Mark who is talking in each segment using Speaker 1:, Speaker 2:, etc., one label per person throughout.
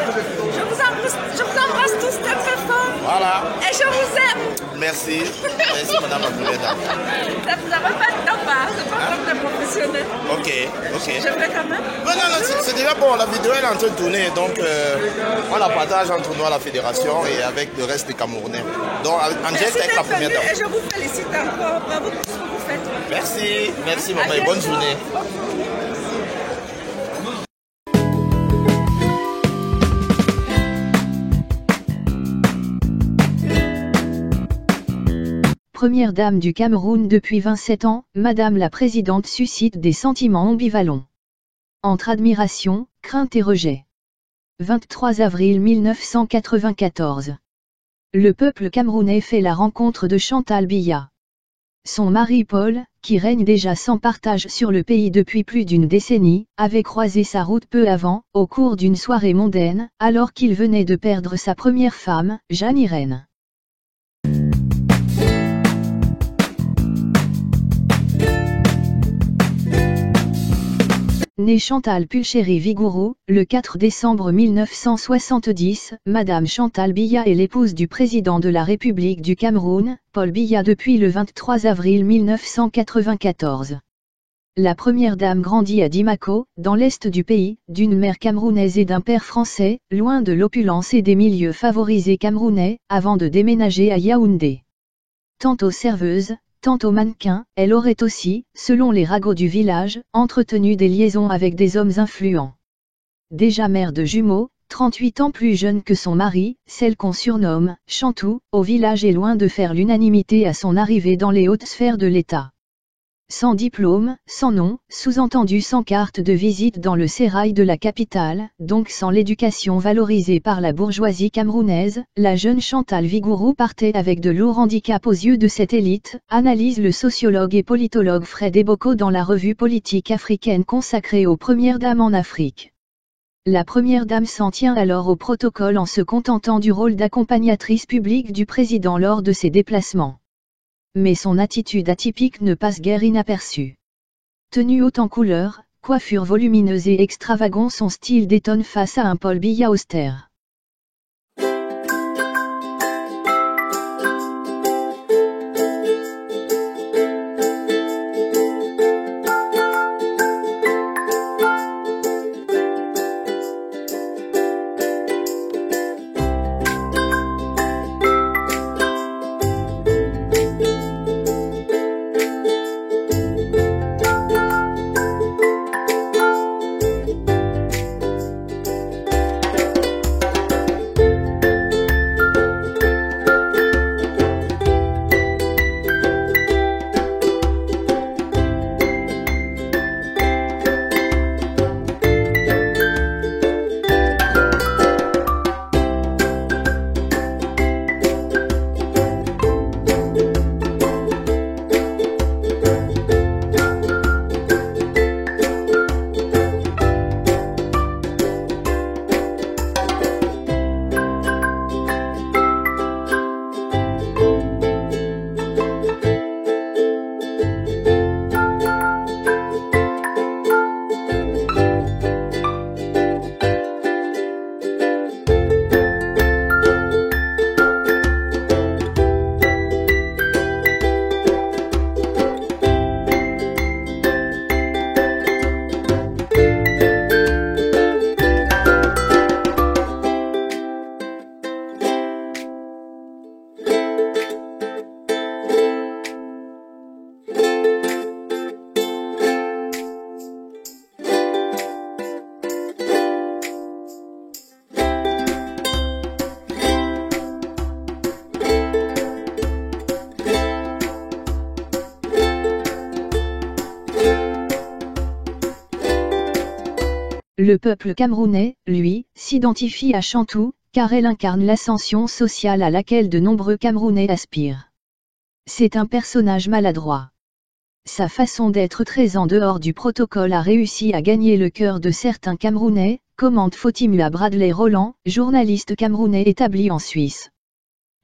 Speaker 1: Je vous embrasse tous très très fort.
Speaker 2: Voilà.
Speaker 1: Et je vous aime.
Speaker 2: Merci. Merci, madame la première dame.
Speaker 1: Vous n'avez pas de tabac, c'est pas comme des professionnels.
Speaker 2: Ok.
Speaker 1: Je fais quand même.
Speaker 2: Non, c'est déjà bon. La vidéo elle est en train de tourner. Donc, on la partage entre nous à la fédération et avec le reste des Camerounais. Donc, en direct avec la première dame.
Speaker 1: Et je vous félicite encore. Bravo pour ce que vous faites.
Speaker 2: Merci, maman. Et bonne journée.
Speaker 3: Première dame du Cameroun depuis 27 ans, Madame la Présidente suscite des sentiments ambivalents. Entre admiration, crainte et rejet. 23 avril 1994. Le peuple camerounais fait la rencontre de Chantal Biya. Son mari Paul, qui règne déjà sans partage sur le pays depuis plus d'une décennie, avait croisé sa route peu avant, au cours d'une soirée mondaine, alors qu'il venait de perdre sa première femme, Jeanne Irène. Née Chantal Pulchéry Vigourou, le 4 décembre 1970, Madame Chantal Biya est l'épouse du président de la République du Cameroun, Paul Biya depuis le 23 avril 1994. La première dame grandit à Dimako, dans l'est du pays, d'une mère camerounaise et d'un père français, loin de l'opulence et des milieux favorisés camerounais, avant de déménager à Yaoundé. Tantôt serveuse, tantôt mannequin, elle aurait aussi, selon les ragots du village, entretenu des liaisons avec des hommes influents. Déjà mère de jumeaux, 38 ans plus jeune que son mari, celle qu'on surnomme Chantou, au village est loin de faire l'unanimité à son arrivée dans les hautes sphères de l'État. Sans diplôme, sans nom, sous-entendu sans carte de visite dans le sérail de la capitale, donc sans l'éducation valorisée par la bourgeoisie camerounaise, la jeune Chantal Vigourou partait avec de lourds handicaps aux yeux de cette élite, analyse le sociologue et politologue Fred Eboko dans la revue politique africaine consacrée aux premières dames en Afrique. La première dame s'en tient alors au protocole en se contentant du rôle d'accompagnatrice publique du président lors de ses déplacements. Mais son attitude atypique ne passe guère inaperçue. Tenue haute en couleur, coiffure volumineuse et extravagant, son style détonne face à un Paul Biya austère. Le peuple camerounais, lui, s'identifie à Chantou, car elle incarne l'ascension sociale à laquelle de nombreux Camerounais aspirent. C'est un personnage maladroit. Sa façon d'être très en dehors du protocole a réussi à gagner le cœur de certains Camerounais, commente Fotimua Bradley Roland, journaliste camerounais établi en Suisse.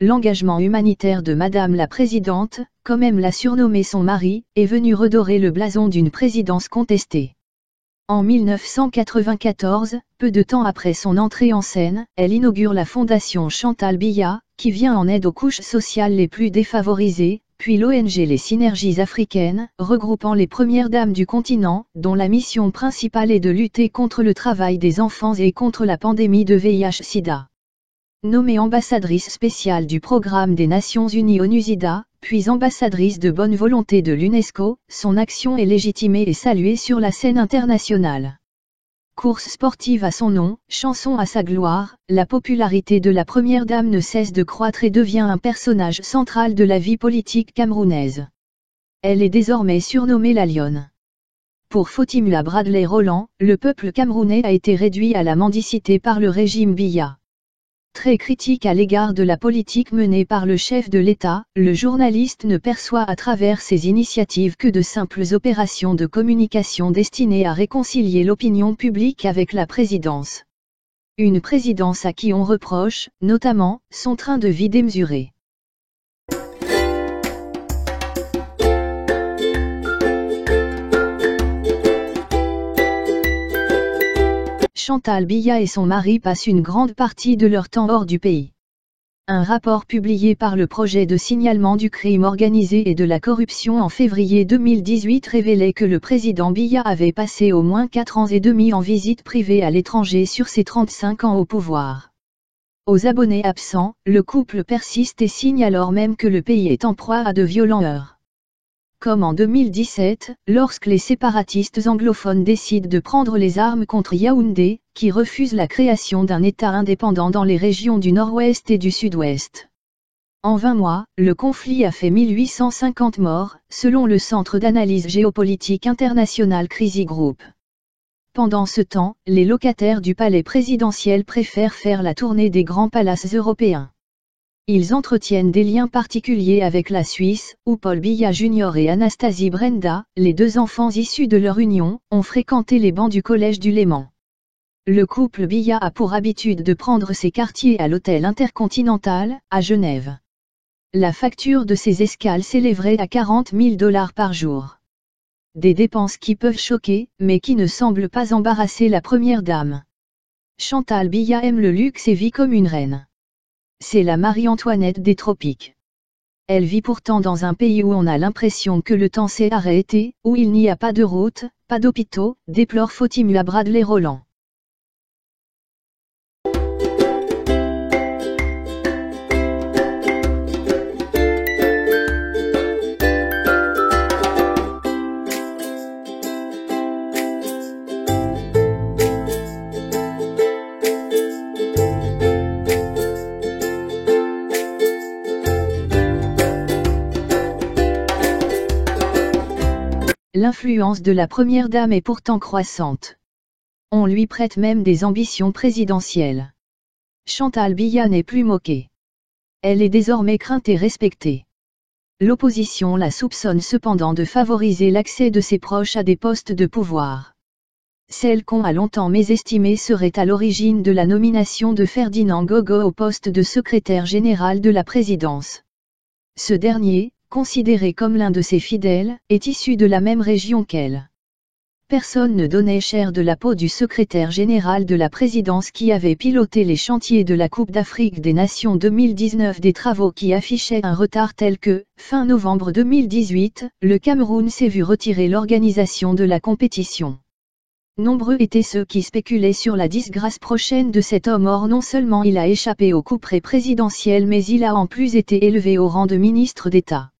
Speaker 3: L'engagement humanitaire de Madame la Présidente, comme aime l'a surnommé son mari, est venu redorer le blason d'une présidence contestée. En 1994, peu de temps après son entrée en scène, elle inaugure la fondation Chantal Biya, qui vient en aide aux couches sociales les plus défavorisées, puis l'ONG Les Synergies africaines, regroupant les premières dames du continent, dont la mission principale est de lutter contre le travail des enfants et contre la pandémie de VIH-Sida. Nommée ambassadrice spéciale du programme des Nations Unies ONU-SIDA, puis ambassadrice de bonne volonté de l'UNESCO, son action est légitimée et saluée sur la scène internationale. Course sportive à son nom, chanson à sa gloire, la popularité de la première dame ne cesse de croître et devient un personnage central de la vie politique camerounaise. Elle est désormais surnommée la Lionne. Pour Fotimua Bradley-Roland, le peuple camerounais a été réduit à la mendicité par le régime Biya. Très critique à l'égard de la politique menée par le chef de l'État, le journaliste ne perçoit à travers ces initiatives que de simples opérations de communication destinées à réconcilier l'opinion publique avec la présidence. Une présidence à qui on reproche, notamment, son train de vie démesuré. Chantal Biya et son mari passent une grande partie de leur temps hors du pays. Un rapport publié par le projet de signalement du crime organisé et de la corruption en février 2018 révélait que le président Biya avait passé au moins 4 ans et demi en visite privée à l'étranger sur ses 35 ans au pouvoir. Aux abonnés absents, le couple persiste et signe alors même que le pays est en proie à de violents heurts. Comme en 2017, lorsque les séparatistes anglophones décident de prendre les armes contre Yaoundé, qui refuse la création d'un État indépendant dans les régions du Nord-Ouest et du Sud-Ouest. En 20 mois, le conflit a fait 1850 morts, selon le Centre d'analyse géopolitique international Crisis Group. Pendant ce temps, les locataires du palais présidentiel préfèrent faire la tournée des grands palaces européens. Ils entretiennent des liens particuliers avec la Suisse, où Paul Biya Jr. et Anastasie Brenda, les deux enfants issus de leur union, ont fréquenté les bancs du collège du Léman. Le couple Biya a pour habitude de prendre ses quartiers à l'hôtel Intercontinental, à Genève. La facture de ces escales s'élèverait à $40 000 par jour. Des dépenses qui peuvent choquer, mais qui ne semblent pas embarrasser la première dame. Chantal Biya aime le luxe et vit comme une reine. C'est la Marie-Antoinette des tropiques. Elle vit pourtant dans un pays où on a l'impression que le temps s'est arrêté, où il n'y a pas de route, pas d'hôpitaux, déplore Fotimua Bradley-Roland. L'influence de la première dame est pourtant croissante. On lui prête même des ambitions présidentielles. Chantal Biya n'est plus moquée. Elle est désormais crainte et respectée. L'opposition la soupçonne cependant de favoriser l'accès de ses proches à des postes de pouvoir. Celle qu'on a longtemps mésestimée serait à l'origine de la nomination de Ferdinand Gogo au poste de secrétaire général de la présidence. Ce dernier, considéré comme l'un de ses fidèles, est issu de la même région qu'elle. Personne ne donnait cher de la peau du secrétaire général de la présidence qui avait piloté les chantiers de la Coupe d'Afrique des Nations 2019, des travaux qui affichaient un retard tel que, fin novembre 2018, le Cameroun s'est vu retirer l'organisation de la compétition. Nombreux étaient ceux qui spéculaient sur la disgrâce prochaine de cet homme. Or non seulement il a échappé au couperet présidentiel, mais il a en plus été élevé au rang de ministre d'État.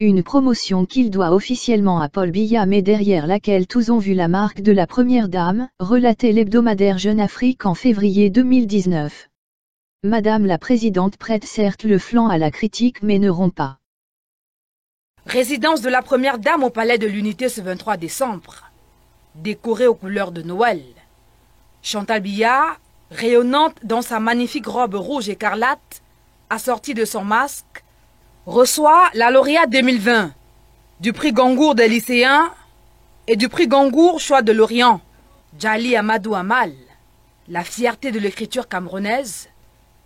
Speaker 3: Une promotion qu'il doit officiellement à Paul Biya, mais derrière laquelle tous ont vu la marque de la première dame, relatait l'hebdomadaire Jeune Afrique en février 2019. Madame la Présidente prête certes le flanc à la critique mais ne rompt pas.
Speaker 4: Résidence de la première dame au palais de l'Unité ce 23 décembre. Décorée aux couleurs de Noël. Chantal Biya, rayonnante dans sa magnifique robe rouge écarlate, assortie de son masque, reçoit la lauréate 2020 du prix Goncourt des lycéens et du prix Goncourt Choix de l'Orient, Djali Amadou Amal, la fierté de l'écriture camerounaise,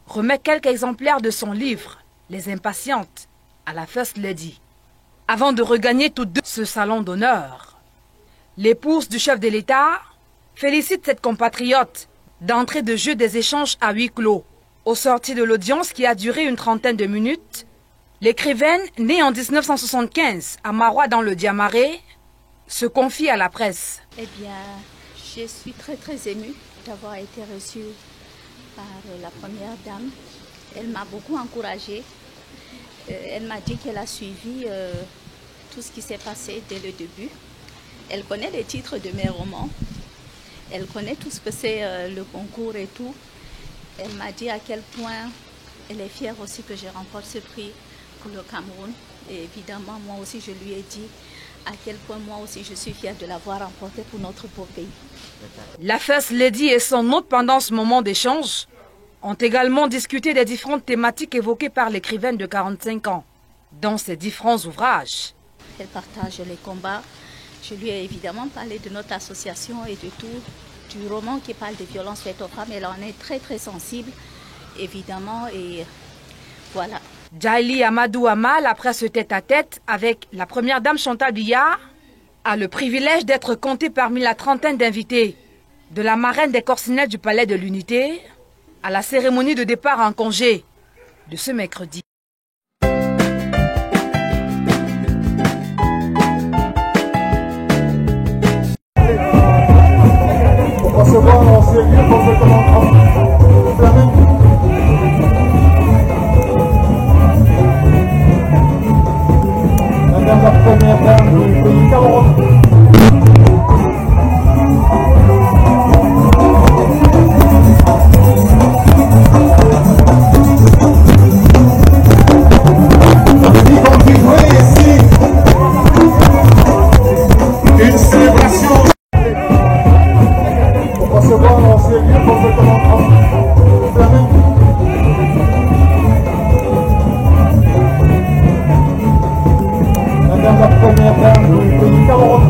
Speaker 4: remet quelques exemplaires de son livre « Les Impatientes » à la First Lady, avant de regagner toutes deux ce salon d'honneur. L'épouse du chef de l'État félicite cette compatriote d'entrée de jeu des échanges à huis clos. Au sorti de l'audience qui a duré une trentaine de minutes, l'écrivaine, née en 1975 à Marois dans le Diamaré, se confie à la presse.
Speaker 5: Eh bien, je suis très émue d'avoir été reçue par la première dame. Elle m'a beaucoup encouragée. Elle m'a dit qu'elle a suivi tout ce qui s'est passé dès le début. Elle connaît les titres de mes romans. Elle connaît tout ce que c'est le concours et tout. Elle m'a dit à quel point elle est fière aussi que je remporte ce prix pour le Cameroun. Et évidemment, moi aussi, je lui ai dit à quel point moi aussi je suis fière de l'avoir remporté pour notre beau pays.
Speaker 4: La First Lady et son hôte pendant ce moment d'échange ont également discuté des différentes thématiques évoquées par l'écrivaine de 45 ans dans ses différents ouvrages.
Speaker 5: Elle partage les combats. Je lui ai évidemment parlé de notre association et de tout, du roman qui parle des violences faites aux femmes. Elle en est très sensible, évidemment, et voilà.
Speaker 4: Djaili Amadou Amal, après ce tête-à-tête avec la première dame Chantal Biya, a le privilège d'être comptée parmi la trentaine d'invités de la marraine des Corsinelles du Palais de l'Unité à la cérémonie de départ en congé de ce mercredi.
Speaker 6: Pour recevoir en sérieux pour ce commandement. Madame la première dame du pays Cameroun. Une célébration. Pour recevoir en sérieux pour ce commandement. Madame la première dame du pays Cameroun.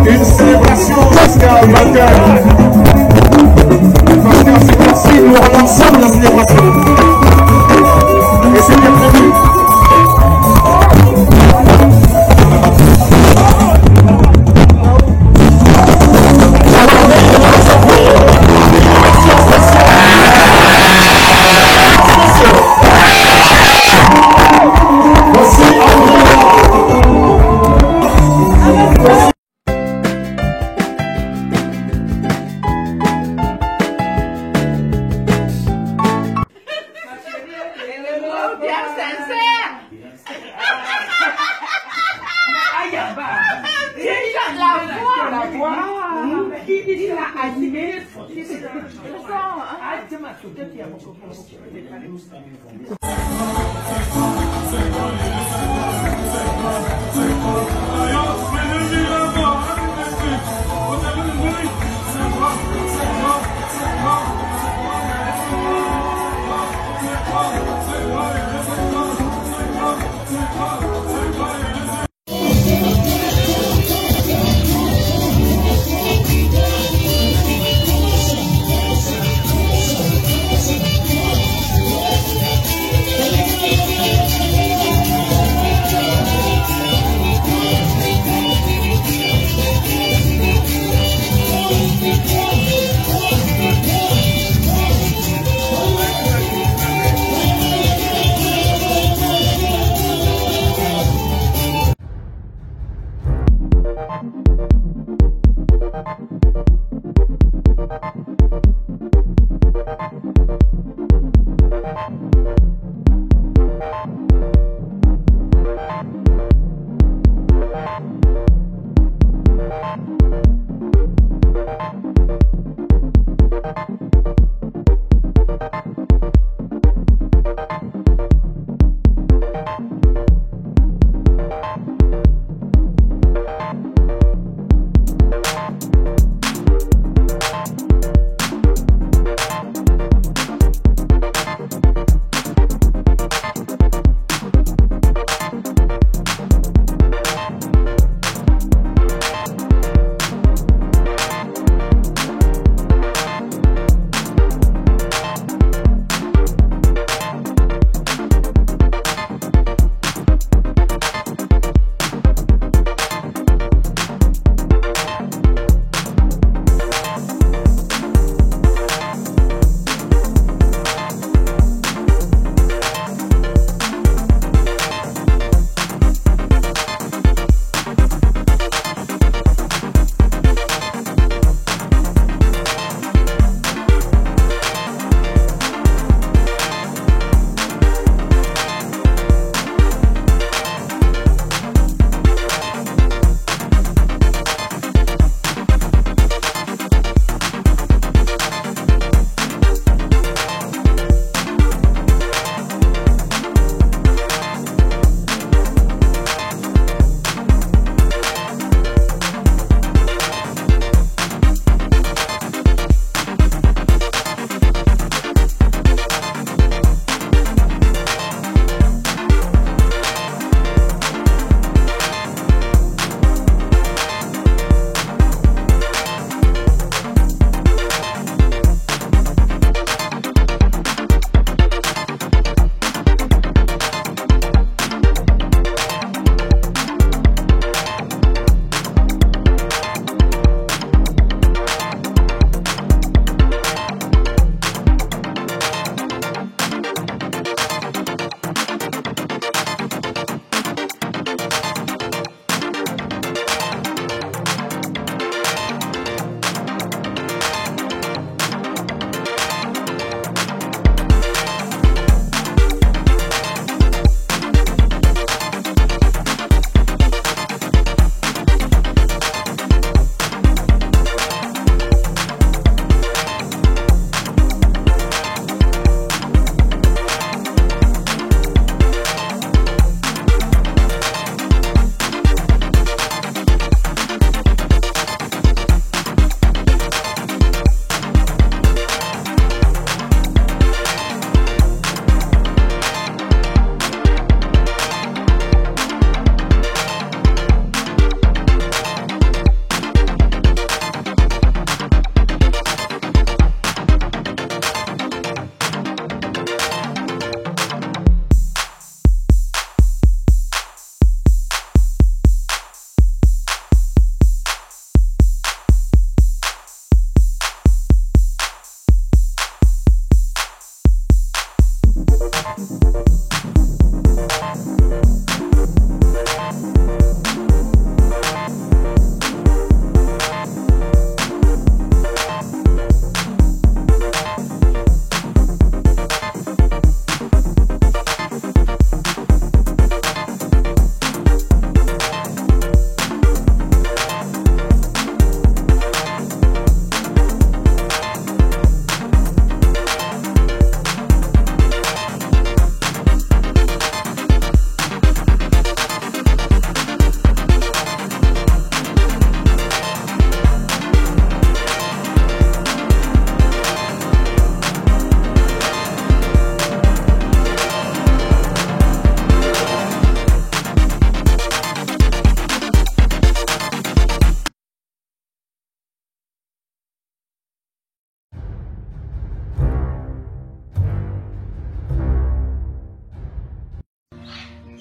Speaker 6: Une célébration jusqu'à matin. Parce qu'à cette heure-ci, nous allons ensemble la célébration. Et c'est bien prévu.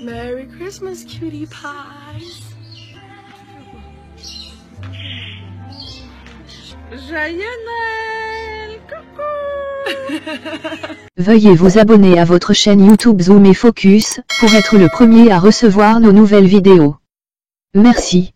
Speaker 1: Merry Christmas, cutie pie. Joyeux Noël. Coucou.
Speaker 3: Veuillez vous abonner à votre chaîne YouTube Zoom et Focus, pour être le premier à recevoir nos nouvelles vidéos. Merci.